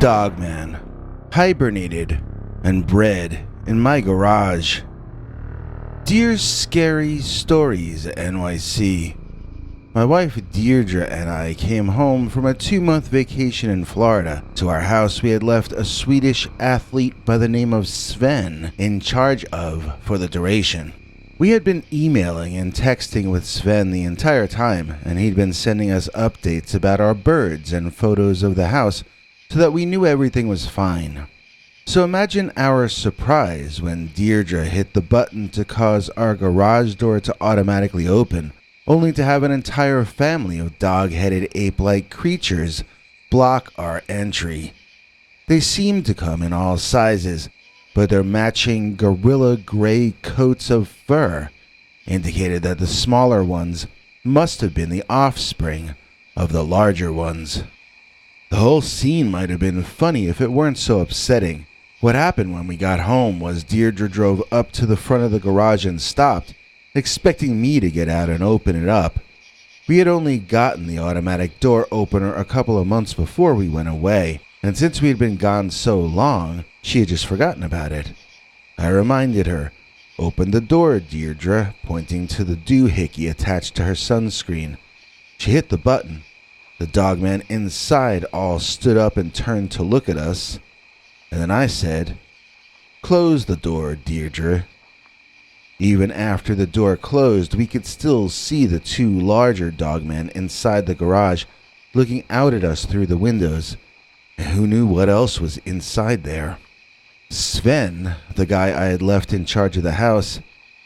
Dogman hibernated and bred in my garage. Dear Scary Stories NYC. My wife Deirdre and I came home from a 2-month vacation in Florida. To our house we had left a Swedish athlete by the name of Sven in charge of for the duration. We had been emailing and texting with Sven the entire time, and he'd been sending us updates about our birds and photos of the house so that we knew everything was fine. So imagine our surprise when Deirdre hit the button to cause our garage door to automatically open, only to have an entire family of dog-headed ape-like creatures block our entry. They seemed to come in all sizes, but their matching gorilla gray coats of fur indicated that the smaller ones must have been the offspring of the larger ones. The whole scene might have been funny if it weren't so upsetting. What happened when we got home was Deirdre drove up to the front of the garage and stopped, expecting me to get out and open it up. We had only gotten the automatic door opener a couple of months before we went away, and since we had been gone so long, she had just forgotten about it. I reminded her, "Open the door, Deirdre," pointing to the doohickey attached to her sunscreen. She hit the button. The dogman inside all stood up and turned to look at us, and then I said, "Close the door, Deirdre." Even after the door closed, we could still see the two larger dogmen inside the garage looking out at us through the windows. And who knew what else was inside there? Sven, the guy I had left in charge of the house,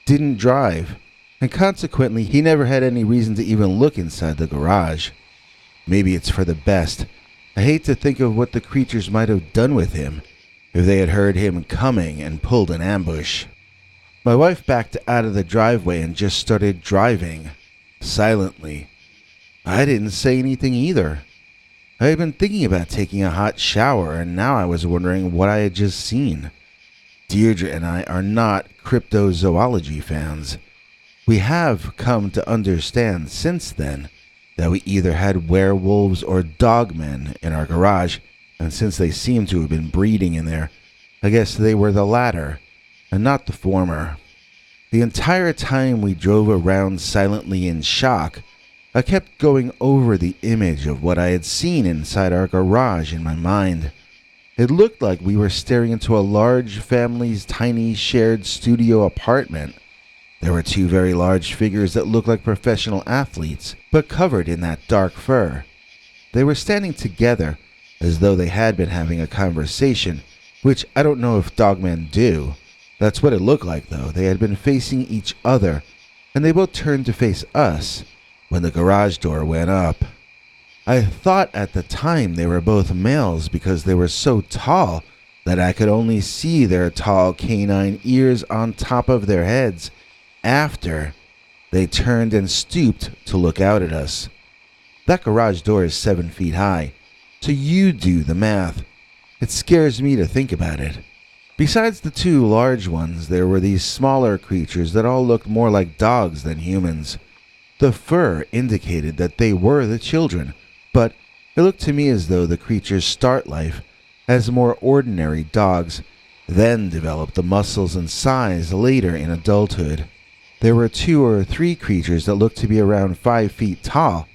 didn't drive, and consequently he never had any reason to even look inside the garage. Maybe it's for the best. I hate to think of what the creatures might have done with him if they had heard him coming and pulled an ambush. My wife backed out of the driveway and just started driving, silently. I didn't say anything either. I had been thinking about taking a hot shower, and now I was wondering what I had just seen. Deirdre and I are not cryptozoology fans. We have come to understand since then that we either had werewolves or dogmen in our garage, and since they seem to have been breeding in there, I guess they were the latter, and not the former. The entire time we drove around silently in shock, I kept going over the image of what I had seen inside our garage in my mind. It looked like we were staring into a large family's tiny shared studio apartment. There were two very large figures that looked like professional athletes, but covered in that dark fur. They were standing together, as though they had been having a conversation, which I don't know if dogmen do. That's what it looked like, though. They had been facing each other, and they both turned to face us when the garage door went up. I thought at the time they were both males because they were so tall that I could only see their tall canine ears on top of their heads after they turned and stooped to look out at us. That garage door is 7 feet high, so you do the math. It scares me to think about it. Besides the two large ones, there were these smaller creatures that all looked more like dogs than humans. The fur indicated that they were the children, but it looked to me as though the creatures start life as more ordinary dogs, then develop the muscles and size later in adulthood. There were 2 or 3 creatures that looked to be around 5 feet tall,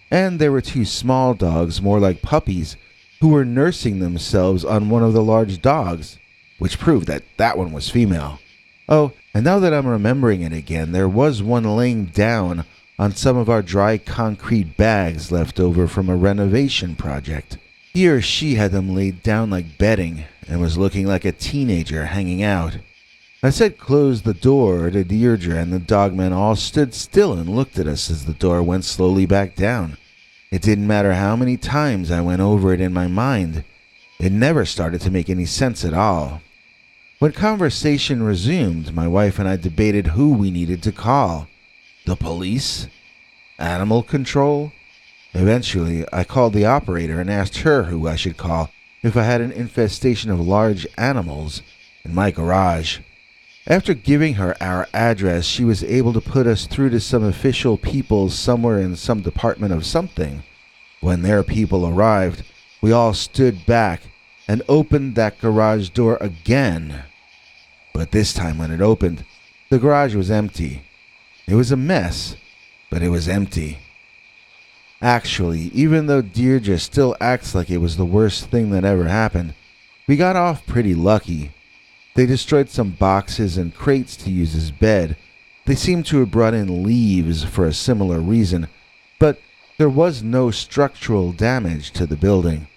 and there were 2 small dogs, more like puppies, who were nursing themselves on one of the large dogs, which proved that that one was female. Oh, and now that I'm remembering it again, there was one laying down on some of our dry concrete bags left over from a renovation project. He or she had them laid down like bedding and was looking like a teenager hanging out. I said close the door to Deirdre, and the dogmen all stood still and looked at us as the door went slowly back down. It didn't matter how many times I went over it in my mind. It never started to make any sense at all. When conversation resumed, my wife and I debated who we needed to call. The police? Animal control? Eventually, I called the operator and asked her who I should call if I had an infestation of large animals in my garage. After giving her our address, she was able to put us through to some official people somewhere in some department of something. When their people arrived, we all stood back and opened that garage door again. But this time when it opened, the garage was empty. It was a mess, but it was empty. Actually, even though Deirdre still acts like it was the worst thing that ever happened, we got off pretty lucky. They destroyed some boxes and crates to use as bed. They seemed to have brought in leaves for a similar reason, but there was no structural damage to the building.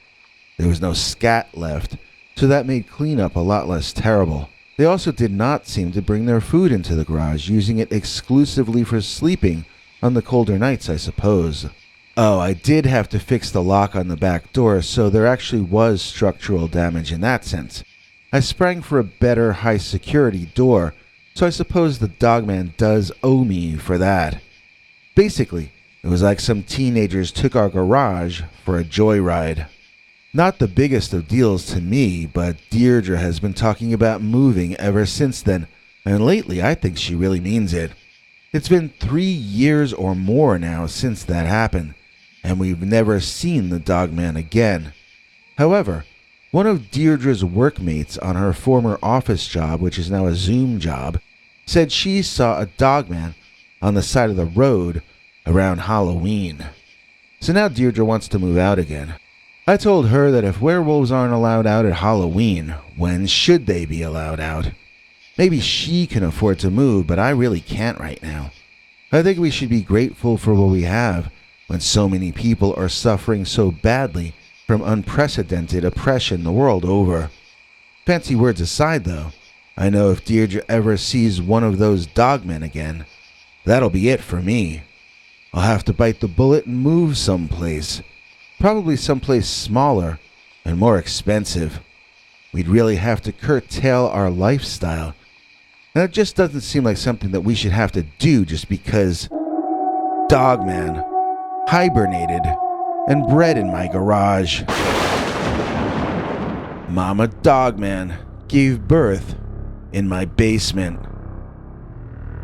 There was no scat left, so that made cleanup a lot less terrible. They also did not seem to bring their food into the garage, using it exclusively for sleeping on the colder nights, I suppose. Oh, I did have to fix the lock on the back door, so there actually was structural damage in that sense. I sprang for a better high-security door, so I suppose the Dogman does owe me for that. Basically, it was like some teenagers took our garage for a joyride. Not the biggest of deals to me, but Deirdre has been talking about moving ever since then, and lately I think she really means it. It's been 3 years or more now since that happened, and we've never seen the Dogman again. However, one of Deirdre's workmates on her former office job, which is now a Zoom job, said she saw a Dogman on the side of the road around Halloween. So now Deirdre wants to move out again. I told her that if werewolves aren't allowed out at Halloween, when should they be allowed out? Maybe she can afford to move, but I really can't right now. I think we should be grateful for what we have when so many people are suffering so badly from unprecedented oppression the world over. Fancy words aside, though, I know if Deirdre ever sees one of those Dogmen again, that'll be it for me. I'll have to bite the bullet and move someplace. Probably someplace smaller and more expensive. We'd really have to curtail our lifestyle. And it just doesn't seem like something that we should have to do just because Dogman hibernated and bred in my garage. Mama Dogman gave birth in my basement.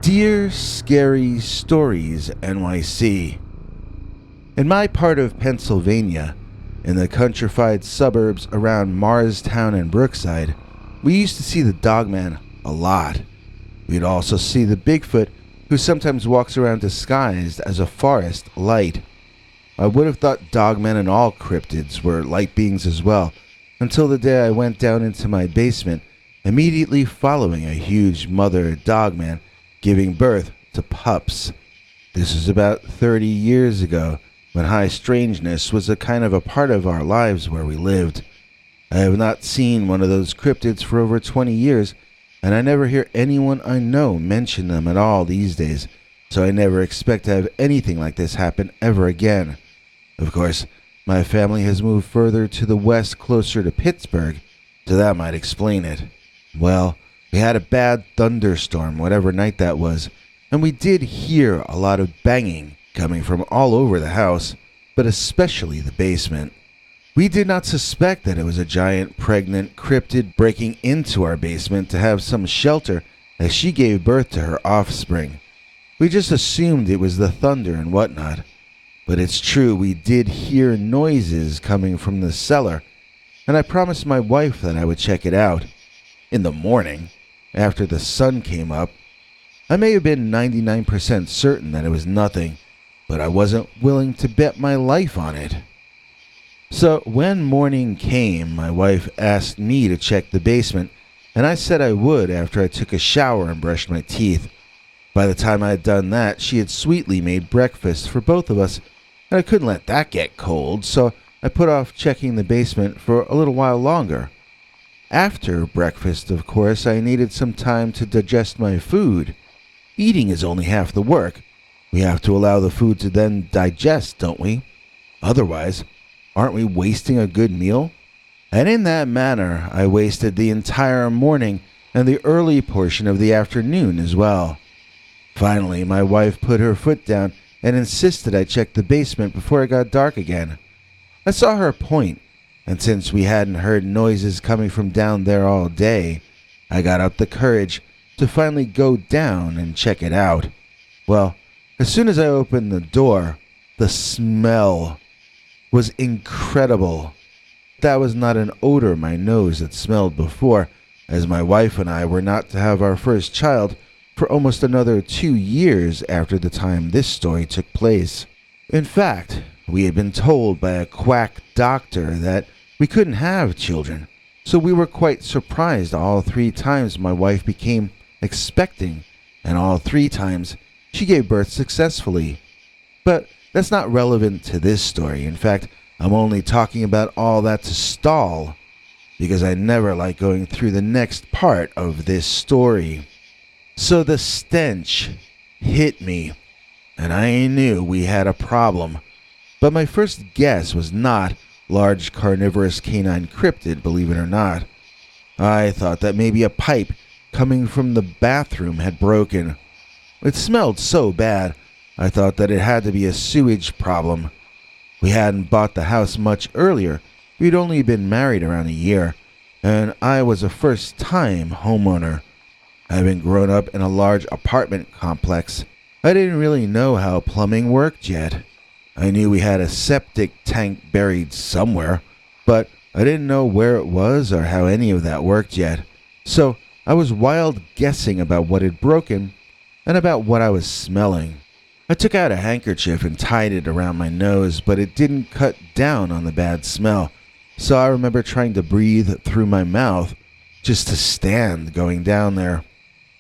Dear Scary Stories NYC. In my part of Pennsylvania, in the countrified suburbs around Marstown and Brookside, we used to see the Dogman a lot. We'd also see the Bigfoot, who sometimes walks around disguised as a forest light. I would have thought Dogmen and all cryptids were light beings as well, until the day I went down into my basement, immediately following a huge mother Dogman giving birth to pups. This was about 30 years ago, when high strangeness was a kind of a part of our lives where we lived. I have not seen one of those cryptids for over 20 years, and I never hear anyone I know mention them at all these days, so I never expect to have anything like this happen ever again. Of course, my family has moved further to the west closer to Pittsburgh, so that might explain it. Well, we had a bad thunderstorm whatever night that was, and we did hear a lot of banging coming from all over the house, but especially the basement. We did not suspect that it was a giant pregnant cryptid breaking into our basement to have some shelter as she gave birth to her offspring. We just assumed it was the thunder and whatnot. But it's true, we did hear noises coming from the cellar, and I promised my wife that I would check it out. In the morning, after the sun came up, I may have been 99% certain that it was nothing, but I wasn't willing to bet my life on it. So when morning came, my wife asked me to check the basement, and I said I would after I took a shower and brushed my teeth. By the time I had done that, she had sweetly made breakfast for both of us, and I couldn't let that get cold, so I put off checking the basement for a little while longer. After breakfast, of course, I needed some time to digest my food. Eating is only half the work. We have to allow the food to then digest, don't we? Otherwise, aren't we wasting a good meal? And in that manner, I wasted the entire morning and the early portion of the afternoon as well. Finally, my wife put her foot down and insisted I check the basement before it got dark again. I saw her point, and since we hadn't heard noises coming from down there all day, I got up the courage to finally go down and check it out. Well, as soon as I opened the door, the smell was incredible. that was not an odor my nose had smelled before, as my wife and I were not to have our first child for almost another 2 years after the time this story took place. In fact, we had been told by a quack doctor that we couldn't have children, so we were quite surprised all 3 times my wife became expecting, and all 3 times she gave birth successfully. But that's not relevant to this story. In fact, I'm only talking about all that to stall, because I never like going through the next part of this story. So the stench hit me, and I knew we had a problem. But my first guess was not large carnivorous canine cryptid, believe it or not. I thought that maybe a pipe coming from the bathroom had broken. It smelled so bad, I thought that it had to be a sewage problem. We hadn't bought the house much earlier. We'd only been married around a year, and I was a first-time homeowner. Having grown up in a large apartment complex, I didn't really know how plumbing worked yet. I knew we had a septic tank buried somewhere, but I didn't know where it was or how any of that worked yet. So I was wild guessing about what had broken and about what I was smelling. I took out a handkerchief and tied it around my nose, but it didn't cut down on the bad smell. So I remember trying to breathe through my mouth just to stand going down there.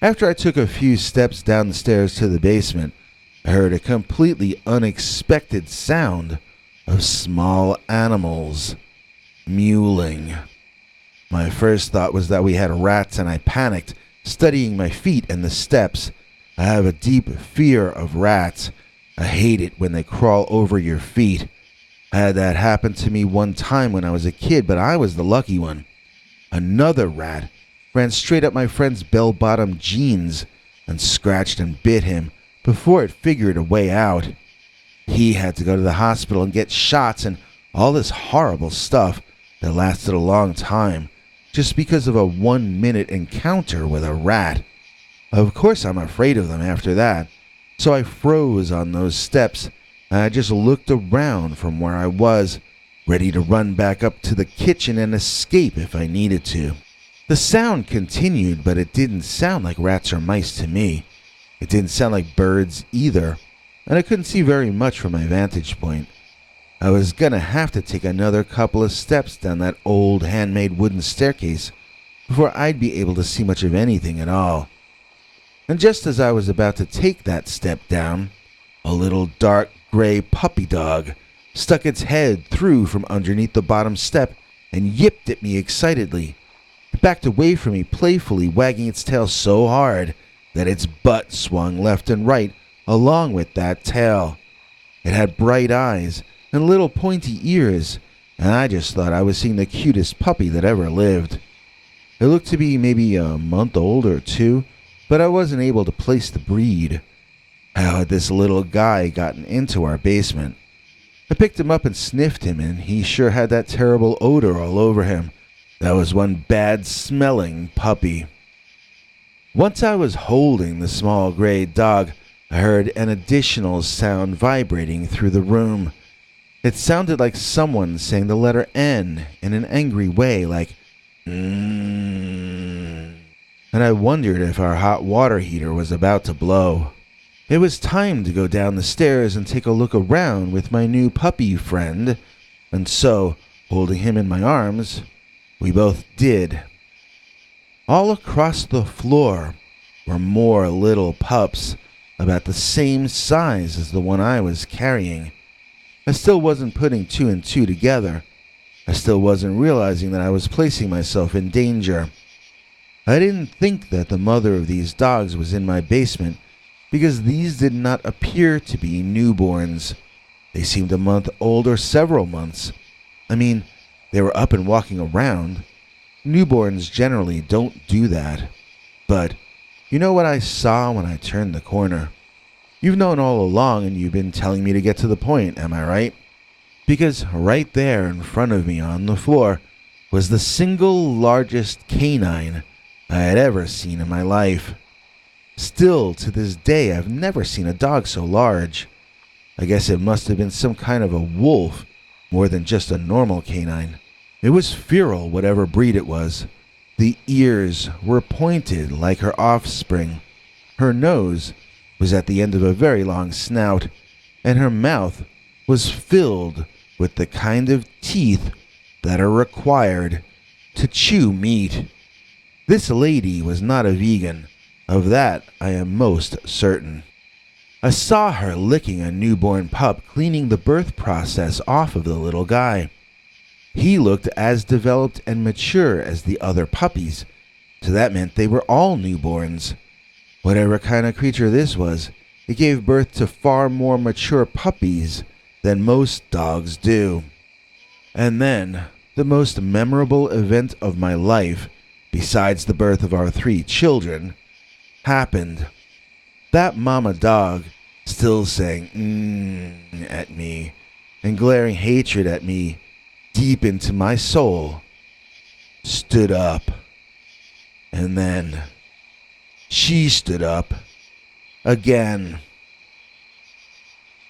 After I took a few steps down the stairs to the basement, I heard a completely unexpected sound of small animals mewling. My first thought was that we had rats, and I panicked, studying my feet and the steps. I have a deep fear of rats. I hate it when they crawl over your feet. I had that happen to me one time when I was a kid, but I was the lucky one. Another rat ran straight up my friend's bell-bottom jeans and scratched and bit him before it figured a way out. He had to go to the hospital and get shots and all this horrible stuff that lasted a long time just because of a 1-minute encounter with a rat. Of course I'm afraid of them after that, so I froze on those steps and I just looked around from where I was, ready to run back up to the kitchen and escape if I needed to. The sound continued, but it didn't sound like rats or mice to me. It didn't sound like birds either, and I couldn't see very much from my vantage point. I was gonna have to take another couple of steps down that old handmade wooden staircase before I'd be able to see much of anything at all. And just as I was about to take that step down, a little dark gray puppy dog stuck its head through from underneath the bottom step and yipped at me excitedly. It backed away from me playfully, wagging its tail so hard that its butt swung left and right along with that tail. It had bright eyes and little pointy ears, and I just thought I was seeing the cutest puppy that ever lived. It looked to be maybe a month old or 2, but I wasn't able to place the breed. How had this little guy gotten into our basement? I picked him up and sniffed him, and he sure had that terrible odor all over him. That was one bad-smelling puppy. Once I was holding the small gray dog, I heard an additional sound vibrating through the room. It sounded like someone saying the letter N in an angry way, like, and I wondered if our hot water heater was about to blow. It was time to go down the stairs and take a look around with my new puppy friend, and so, holding him in my arms, we both did. All across the floor were more little pups, about the same size as the one I was carrying. I still wasn't putting 2 and 2 together. I still wasn't realizing that I was placing myself in danger. I didn't think that the mother of these dogs was in my basement because these did not appear to be newborns. They seemed a month old or several months. I mean, they were up and walking around. Newborns generally don't do that. But you know what I saw when I turned the corner? You've known all along, and you've been telling me to get to the point, am I right? Because right there in front of me on the floor was the single largest canine I had ever seen in my life. Still, to this day, I've never seen a dog so large. I guess it must have been some kind of a wolf more than just a normal canine. It was feral, whatever breed it was. The ears were pointed like her offspring. Her nose was at the end of a very long snout, and her mouth was filled with the kind of teeth that are required to chew meat. This lady was not a vegan. Of that I am most certain. I saw her licking a newborn pup, cleaning the birth process off of the little guy. He looked as developed and mature as the other puppies, so that meant they were all newborns. Whatever kind of creature this was, it gave birth to far more mature puppies than most dogs do. And then, the most memorable event of my life, besides the birth of our 3 children, happened. That mama dog, still saying at me and glaring hatred at me deep into my soul, stood up. And then she stood up again.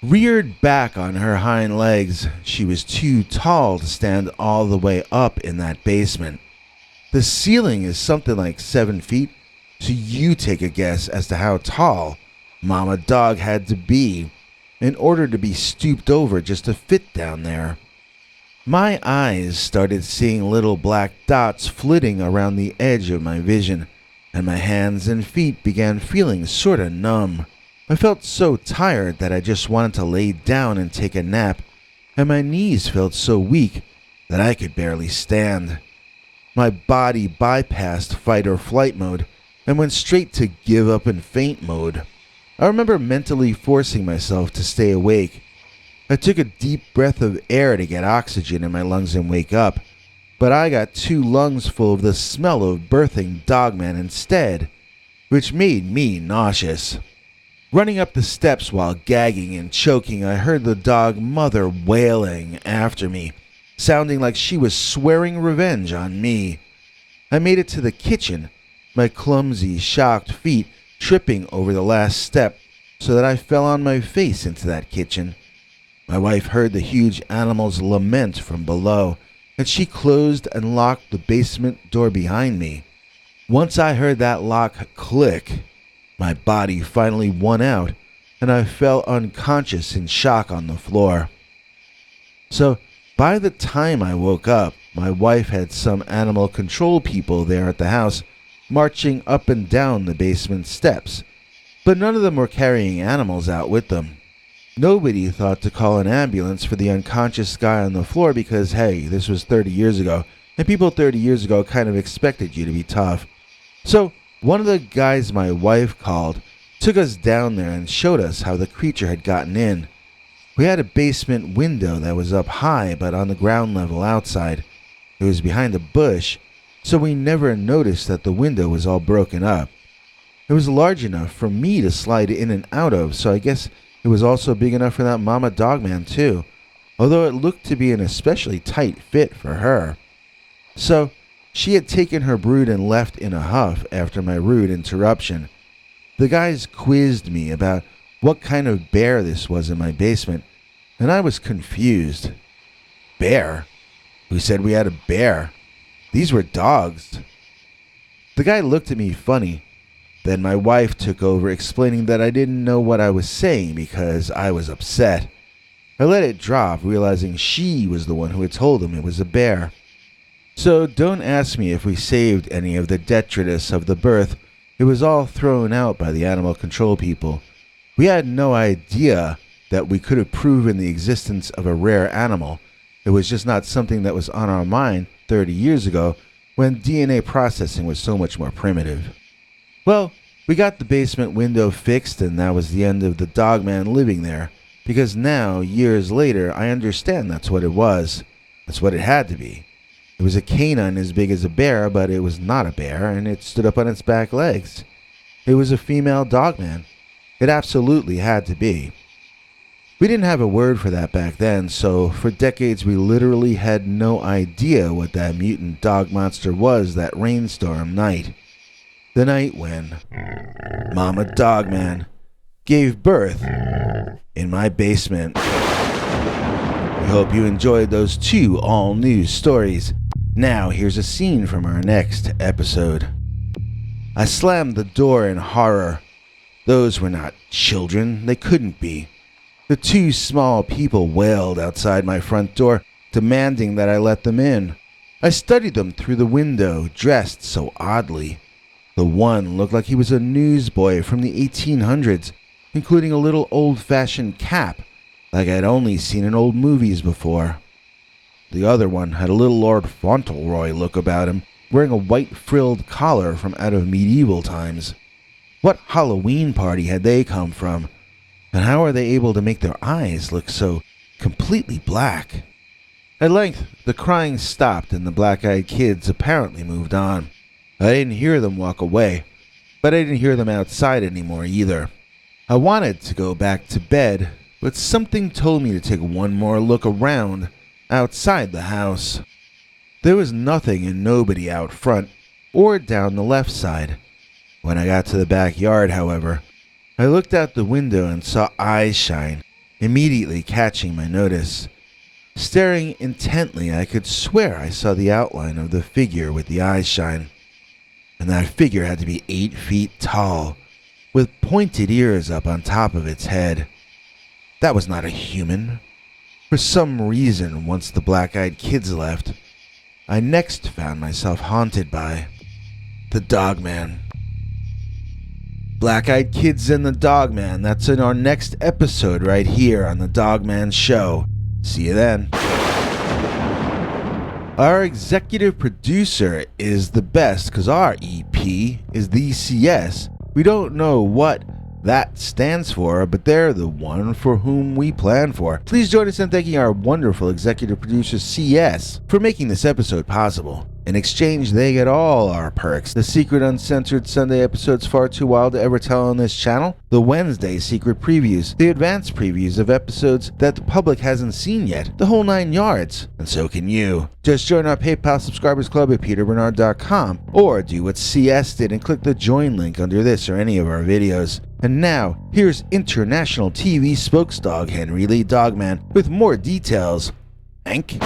Reared back on her hind legs, she was too tall to stand all the way up in that basement. The ceiling is something like 7 feet, so you take a guess as to how tall Mama Dog had to be in order to be stooped over just to fit down there. My eyes started seeing little black dots flitting around the edge of my vision, and my hands and feet began feeling sorta numb. I felt so tired that I just wanted to lay down and take a nap, and my knees felt so weak that I could barely stand. My body bypassed fight or flight mode and went straight to give up and faint mode. I remember mentally forcing myself to stay awake. I took a deep breath of air to get oxygen in my lungs and wake up, but I got 2 lungs full of the smell of birthing Dogman instead, which made me nauseous. Running up the steps while gagging and choking, I heard the dog mother wailing after me, sounding like she was swearing revenge on me. I made it to the kitchen, my clumsy, shocked feet tripping over the last step so that I fell on my face into that kitchen. My wife heard the huge animal's lament from below, and she closed and locked the basement door behind me. Once I heard that lock click, my body finally won out, and I fell unconscious in shock on the floor. So, by the time I woke up, my wife had some animal control people there at the house marching up and down the basement steps, but none of them were carrying animals out with them. Nobody thought to call an ambulance for the unconscious guy on the floor because, hey, this was 30 years ago, and people 30 years ago kind of expected you to be tough. So, one of the guys my wife called took us down there and showed us how the creature had gotten in. We had a basement window that was up high but on the ground level outside. It was behind a bush, so we never noticed that the window was all broken up. It was large enough for me to slide in and out of, so I guess it was also big enough for that mama dogman too, although it looked to be an especially tight fit for her. So, she had taken her brood and left in a huff after my rude interruption. The guys quizzed me about what kind of bear this was in my basement, and I was confused. Bear? Who said we had a bear? These were dogs. The guy looked at me funny. Then my wife took over, explaining that I didn't know what I was saying because I was upset. I let it drop, realizing she was the one who had told him it was a bear. So don't ask me if we saved any of the detritus of the birth. It was all thrown out by the animal control people. We had no idea that we could have proven the existence of a rare animal. It was just not something that was on our mind 30 years ago when DNA processing was so much more primitive. Well, we got the basement window fixed, and that was the end of the dogman living there, because now, years later, I understand that's what it was. That's what it had to be. It was a canine as big as a bear, but it was not a bear, and it stood up on its back legs. It was a female dogman. It absolutely had to be. We didn't have a word for that back then, so for decades we literally had no idea what that mutant dog monster was that rainstorm night. The night when Mama Dogman gave birth in my basement. I hope you enjoyed those 2 all-new stories. Now, here's a scene from our next episode. I slammed the door in horror. Those were not children. They couldn't be. The two small people wailed outside my front door, demanding that I let them in. I studied them through the window, dressed so oddly. The one looked like he was a newsboy from the 1800s, including a little old-fashioned cap, like I'd only seen in old movies before. The other one had a little Lord Fauntleroy look about him, wearing a white frilled collar from out of medieval times. What Halloween party had they come from? And how are they able to make their eyes look so completely black? At length, the crying stopped and the black-eyed kids apparently moved on. I didn't hear them walk away, but I didn't hear them outside anymore either. I wanted to go back to bed, but something told me to take one more look around outside the house. There was nothing and nobody out front or down the left side. When I got to the backyard, however, I looked out the window and saw eyes shine, immediately catching my notice. Staring intently, I could swear I saw the outline of the figure with the eyes shine. And that figure had to be 8 feet tall, with pointed ears up on top of its head. That was not a human. For some reason, once the black-eyed kids left, I next found myself haunted by the Dogman. Black-eyed kids and the Dogman, that's in our next episode right here on the Dogman Show. See you then. Our executive producer is the best because our EP is the CS. We don't know what that stands for, but they're the one for whom we plan for. Please join us in thanking our wonderful executive producer CS for making this episode possible. In exchange, they get all our perks. The secret uncensored Sunday episodes far too wild to ever tell on this channel, the Wednesday secret previews, the advanced previews of episodes that the public hasn't seen yet, the whole 9 yards. And so can you. Just join our PayPal subscribers club at peterbernard.com, or do what CS did and click the join link under this or any of our videos. And now, here's international TV spokesdog Henry Lee Dogman with more details. Hank?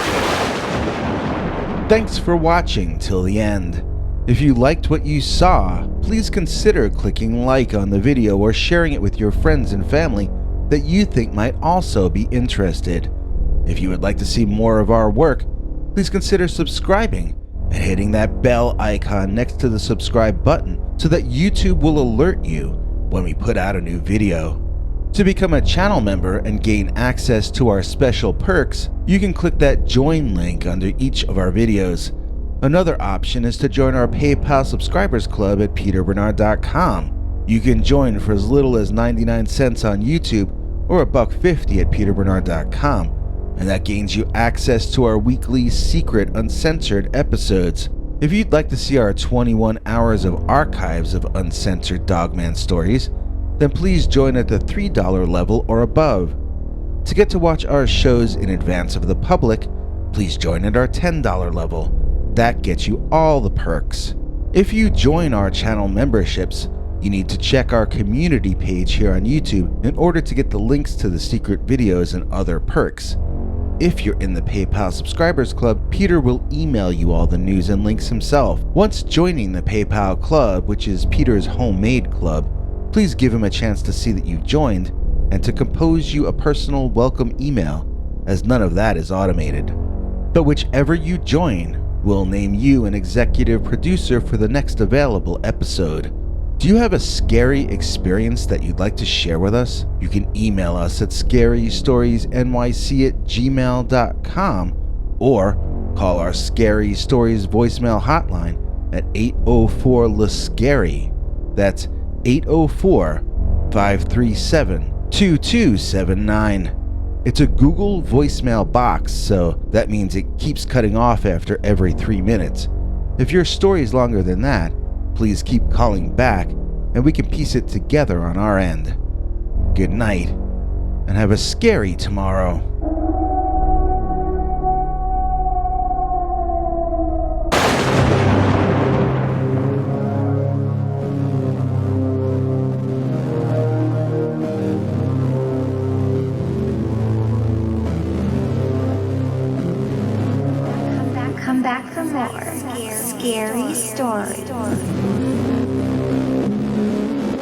Thanks for watching till the end. If you liked what you saw, please consider clicking like on the video or sharing it with your friends and family that you think might also be interested. If you would like to see more of our work, please consider subscribing and hitting that bell icon next to the subscribe button so that YouTube will alert you when we put out a new video. To become a channel member and gain access to our special perks, you can click that join link under each of our videos. Another option is to join our PayPal subscribers club at peterbernard.com. You can join for as little as 99 cents on YouTube or $1.50 at peterbernard.com, and that gains you access to our weekly secret uncensored episodes. If you'd like to see our 21 hours of archives of uncensored Dogman stories, then please join at the $3 level or above. To get to watch our shows in advance of the public, please join at our $10 level. That gets you all the perks. If you join our channel memberships, you need to check our community page here on YouTube in order to get the links to the secret videos and other perks. If you're in the PayPal subscribers club, Peter will email you all the news and links himself. Once joining the PayPal club, which is Peter's homemade club, please give him a chance to see that you've joined and to compose you a personal welcome email, as none of that is automated. But whichever you join, we'll name you an executive producer for the next available episode. Do you have a scary experience that you'd like to share with us? You can email us at scarystoriesnyc@gmail.com or call our Scary Stories voicemail hotline at 804-LA-SCARY. That's 804-537-2279. It's a Google voicemail box, so that means it keeps cutting off after every 3 minutes. If your story is longer than that, please keep calling back and we can piece it together on our end. Good night, and have a scary tomorrow. Come back from more scary stories.